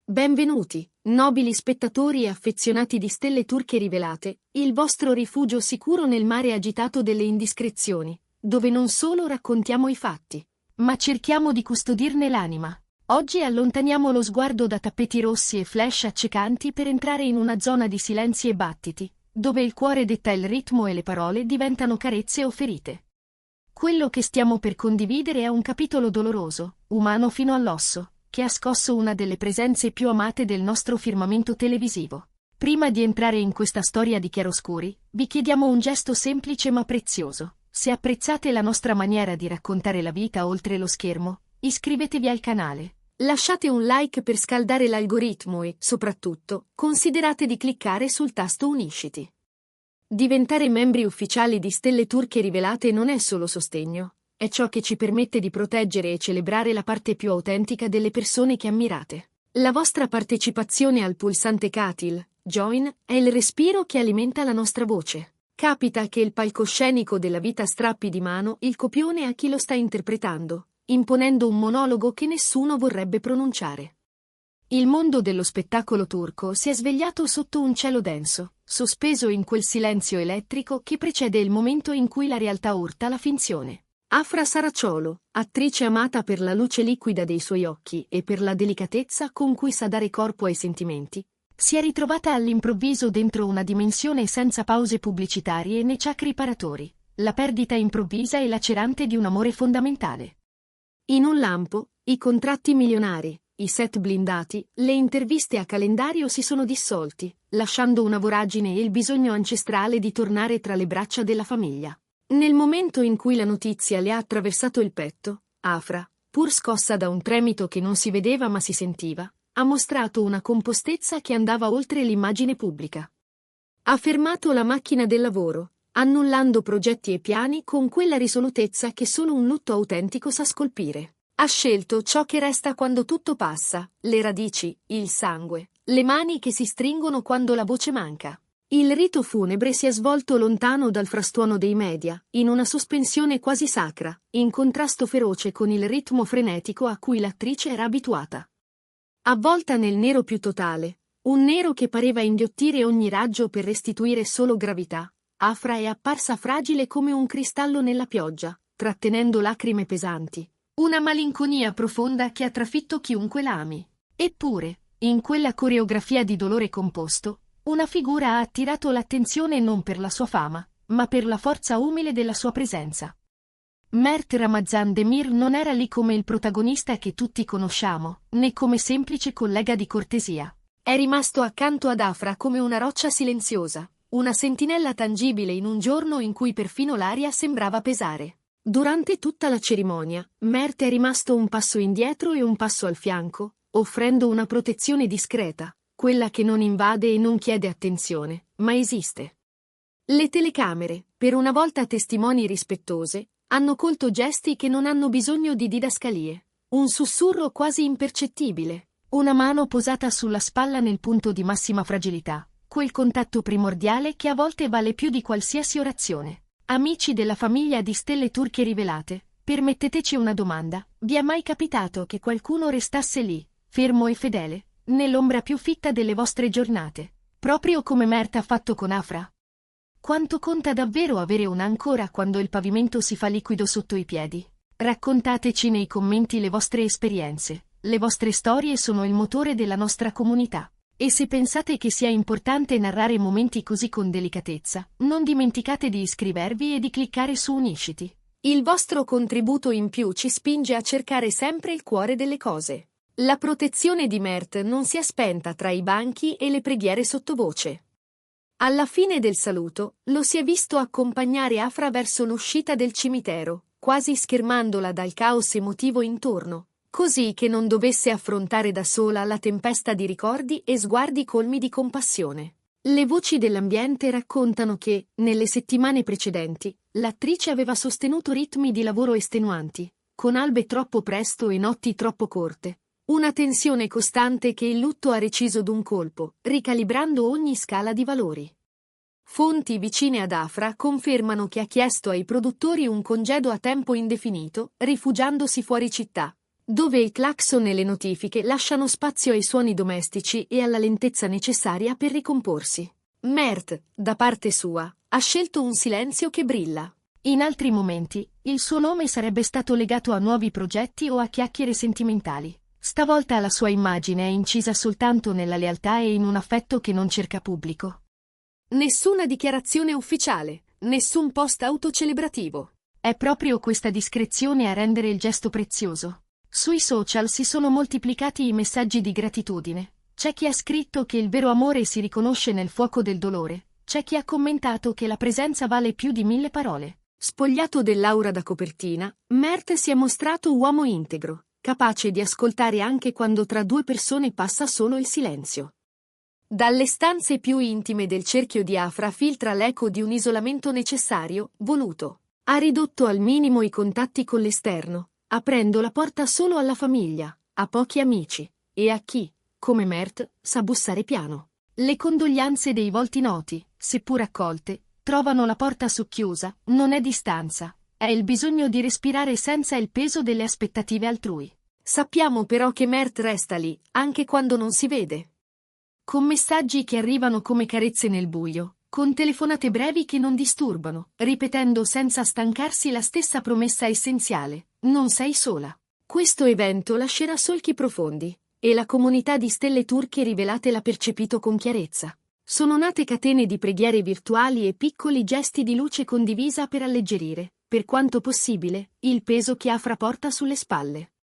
Benvenuti, nobili spettatori e affezionati di Stelle Turche Rivelate, il vostro rifugio sicuro nel mare agitato delle indiscrezioni, dove non solo raccontiamo i fatti, ma cerchiamo di custodirne l'anima. Oggi allontaniamo lo sguardo da tappeti rossi e flash accecanti per entrare in una zona di silenzi e battiti, dove il cuore detta il ritmo e le parole diventano carezze o ferite. Quello che stiamo per condividere è un capitolo doloroso, umano fino all'osso, che ha scosso una delle presenze più amate del nostro firmamento televisivo. Prima di entrare in questa storia di chiaroscuri, vi chiediamo un gesto semplice ma prezioso. Se apprezzate la nostra maniera di raccontare la vita oltre lo schermo, iscrivetevi al canale. Lasciate un like per scaldare l'algoritmo e, soprattutto, considerate di cliccare sul tasto Unisciti. Diventare membri ufficiali di Stelle Turche Rivelate non è solo sostegno. È ciò che ci permette di proteggere e celebrare la parte più autentica delle persone che ammirate. La vostra partecipazione al pulsante Katil, Join, è il respiro che alimenta la nostra voce. Capita che il palcoscenico della vita strappi di mano il copione a chi lo sta interpretando, imponendo un monologo che nessuno vorrebbe pronunciare. Il mondo dello spettacolo turco si è svegliato sotto un cielo denso, sospeso in quel silenzio elettrico che precede il momento in cui la realtà urta la finzione. Afra Saraciolo, attrice amata per la luce liquida dei suoi occhi e per la delicatezza con cui sa dare corpo ai sentimenti, si è ritrovata all'improvviso dentro una dimensione senza pause pubblicitarie né chakra riparatori, la perdita improvvisa e lacerante di un amore fondamentale. In un lampo, i contratti milionari, i set blindati, le interviste a calendario si sono dissolti, lasciando una voragine e il bisogno ancestrale di tornare tra le braccia della famiglia. Nel momento in cui la notizia le ha attraversato il petto, Afra, pur scossa da un tremito che non si vedeva ma si sentiva, ha mostrato una compostezza che andava oltre l'immagine pubblica. Ha fermato la macchina del lavoro, annullando progetti e piani con quella risolutezza che solo un lutto autentico sa scolpire. Ha scelto ciò che resta quando tutto passa, le radici, il sangue, le mani che si stringono quando la voce manca. Il rito funebre si è svolto lontano dal frastuono dei media, in una sospensione quasi sacra, in contrasto feroce con il ritmo frenetico a cui l'attrice era abituata. Avvolta nel nero più totale, un nero che pareva inghiottire ogni raggio per restituire solo gravità, Afra è apparsa fragile come un cristallo nella pioggia, trattenendo lacrime pesanti, una malinconia profonda che ha trafitto chiunque la ami. Eppure, in quella coreografia di dolore composto, una figura ha attirato l'attenzione non per la sua fama, ma per la forza umile della sua presenza. Mert Ramazan Demir non era lì come il protagonista che tutti conosciamo, né come semplice collega di cortesia. È rimasto accanto ad Afra come una roccia silenziosa, una sentinella tangibile in un giorno in cui perfino l'aria sembrava pesare. Durante tutta la cerimonia, Mert è rimasto un passo indietro e un passo al fianco, offrendo una protezione discreta, quella che non invade e non chiede attenzione, ma esiste. Le telecamere, per una volta testimoni rispettose, hanno colto gesti che non hanno bisogno di didascalie. Un sussurro quasi impercettibile, una mano posata sulla spalla nel punto di massima fragilità, quel contatto primordiale che a volte vale più di qualsiasi orazione. Amici della famiglia di Stelle Turche Rivelate, permetteteci una domanda: vi è mai capitato che qualcuno restasse lì, fermo e fedele, nell'ombra più fitta delle vostre giornate, proprio come Mert ha fatto con Afra? Quanto conta davvero avere un'ancora quando il pavimento si fa liquido sotto i piedi? Raccontateci nei commenti le vostre esperienze, le vostre storie sono il motore della nostra comunità. E se pensate che sia importante narrare momenti così con delicatezza, non dimenticate di iscrivervi e di cliccare su Unisciti. Il vostro contributo in più ci spinge a cercare sempre il cuore delle cose. La protezione di Mert non si è spenta tra i banchi e le preghiere sottovoce. Alla fine del saluto, lo si è visto accompagnare Afra verso l'uscita del cimitero, quasi schermandola dal caos emotivo intorno, così che non dovesse affrontare da sola la tempesta di ricordi e sguardi colmi di compassione. Le voci dell'ambiente raccontano che, nelle settimane precedenti, l'attrice aveva sostenuto ritmi di lavoro estenuanti, con albe troppo presto e notti troppo corte. Una tensione costante che il lutto ha reciso d'un colpo, ricalibrando ogni scala di valori. Fonti vicine ad Afra confermano che ha chiesto ai produttori un congedo a tempo indefinito, rifugiandosi fuori città, dove il clacson e le notifiche lasciano spazio ai suoni domestici e alla lentezza necessaria per ricomporsi. Mert, da parte sua, ha scelto un silenzio che brilla. In altri momenti, il suo nome sarebbe stato legato a nuovi progetti o a chiacchiere sentimentali. Stavolta la sua immagine è incisa soltanto nella lealtà e in un affetto che non cerca pubblico. Nessuna dichiarazione ufficiale, nessun post autocelebrativo. È proprio questa discrezione a rendere il gesto prezioso. Sui social si sono moltiplicati i messaggi di gratitudine. C'è chi ha scritto che il vero amore si riconosce nel fuoco del dolore. C'è chi ha commentato che la presenza vale più di 1000 parole. Spogliato dell'aura da copertina, Mert si è mostrato uomo integro, capace di ascoltare anche quando tra due persone passa solo il silenzio. Dalle stanze più intime del cerchio di Afra filtra l'eco di un isolamento necessario, voluto. Ha ridotto al minimo i contatti con l'esterno, aprendo la porta solo alla famiglia, a pochi amici, e a chi, come Mert, sa bussare piano. Le condoglianze dei volti noti, seppur accolte, trovano la porta socchiusa, non è distanza, è il bisogno di respirare senza il peso delle aspettative altrui. Sappiamo però che Mert resta lì, anche quando non si vede. Con messaggi che arrivano come carezze nel buio, con telefonate brevi che non disturbano, ripetendo senza stancarsi la stessa promessa essenziale: non sei sola. Questo evento lascerà solchi profondi, e la comunità di stelle turche rivelate l'ha percepito con chiarezza. Sono nate catene di preghiere virtuali e piccoli gesti di luce condivisa per alleggerire, per quanto possibile, il peso che Afra porta sulle spalle.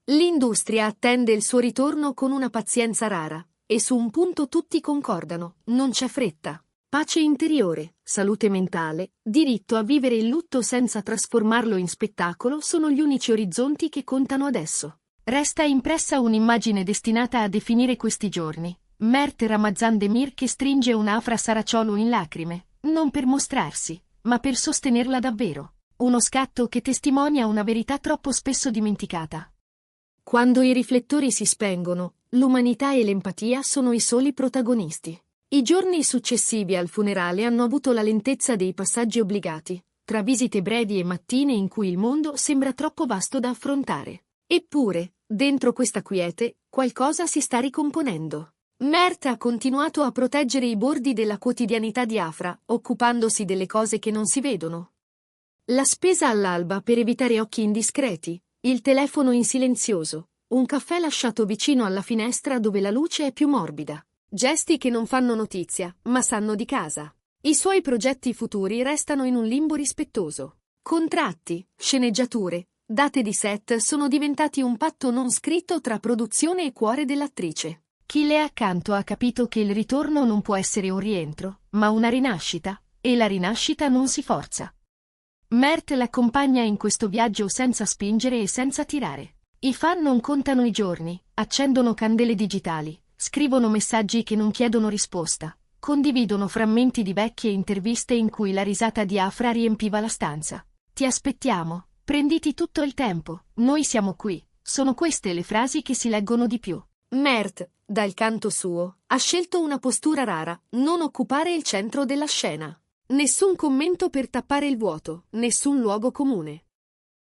L'industria attende il suo ritorno con una pazienza rara, e su un punto tutti concordano: non c'è fretta. Pace interiore, salute mentale, diritto a vivere il lutto senza trasformarlo in spettacolo sono gli unici orizzonti che contano adesso. Resta impressa un'immagine destinata a definire questi giorni. Mert Ramazan Demir che stringe un'Afra Saraciolo in lacrime, non per mostrarsi, ma per sostenerla davvero. Uno scatto che testimonia una verità troppo spesso dimenticata. Quando i riflettori si spengono, l'umanità e l'empatia sono i soli protagonisti. I giorni successivi al funerale hanno avuto la lentezza dei passaggi obbligati, tra visite brevi e mattine in cui il mondo sembra troppo vasto da affrontare. Eppure, dentro questa quiete, qualcosa si sta ricomponendo. Mert ha continuato a proteggere i bordi della quotidianità di Afra, occupandosi delle cose che non si vedono. La spesa all'alba per evitare occhi indiscreti, il telefono in silenzioso, un caffè lasciato vicino alla finestra dove la luce è più morbida. Gesti che non fanno notizia, ma sanno di casa. I suoi progetti futuri restano in un limbo rispettoso. Contratti, sceneggiature, date di set sono diventati un patto non scritto tra produzione e cuore dell'attrice. Chi le è accanto ha capito che il ritorno non può essere un rientro, ma una rinascita, e la rinascita non si forza. Mert l'accompagna in questo viaggio senza spingere e senza tirare. I fan non contano i giorni, accendono candele digitali, scrivono messaggi che non chiedono risposta, condividono frammenti di vecchie interviste in cui la risata di Afra riempiva la stanza. Ti aspettiamo, prenditi tutto il tempo, noi siamo qui. Sono queste le frasi che si leggono di più. Mert, dal canto suo, ha scelto una postura rara: non occupare il centro della scena. Nessun commento per tappare il vuoto, nessun luogo comune.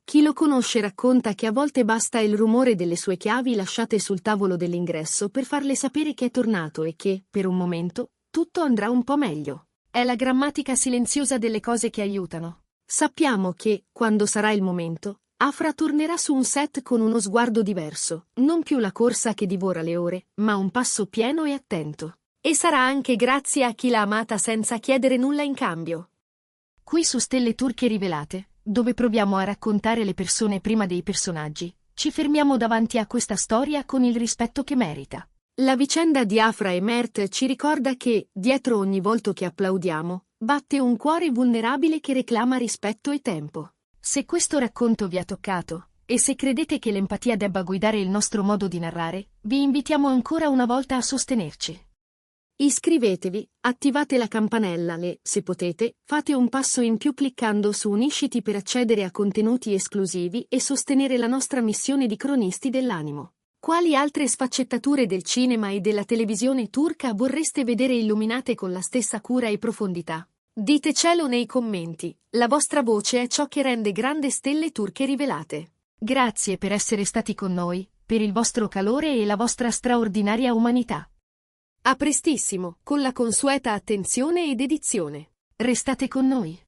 Chi lo conosce racconta che a volte basta il rumore delle sue chiavi lasciate sul tavolo dell'ingresso per farle sapere che è tornato e che, per un momento, tutto andrà un po' meglio. È la grammatica silenziosa delle cose che aiutano. Sappiamo che, quando sarà il momento, Afra tornerà su un set con uno sguardo diverso, non più la corsa che divora le ore, ma un passo pieno e attento. E sarà anche grazie a chi l'ha amata senza chiedere nulla in cambio. Qui su Stelle Turche Rivelate, dove proviamo a raccontare le persone prima dei personaggi, ci fermiamo davanti a questa storia con il rispetto che merita. La vicenda di Afra e Mert ci ricorda che, dietro ogni volto che applaudiamo, batte un cuore vulnerabile che reclama rispetto e tempo. Se questo racconto vi ha toccato, e se credete che l'empatia debba guidare il nostro modo di narrare, vi invitiamo ancora una volta a sostenerci. Iscrivetevi, attivate la campanella e, se potete, fate un passo in più cliccando su Unisciti per accedere a contenuti esclusivi e sostenere la nostra missione di cronisti dell'animo. Quali altre sfaccettature del cinema e della televisione turca vorreste vedere illuminate con la stessa cura e profondità? Ditecelo nei commenti, la vostra voce è ciò che rende grande Stelle Turche Rivelate. Grazie per essere stati con noi, per il vostro calore e la vostra straordinaria umanità. A prestissimo, con la consueta attenzione e dedizione. Restate con noi.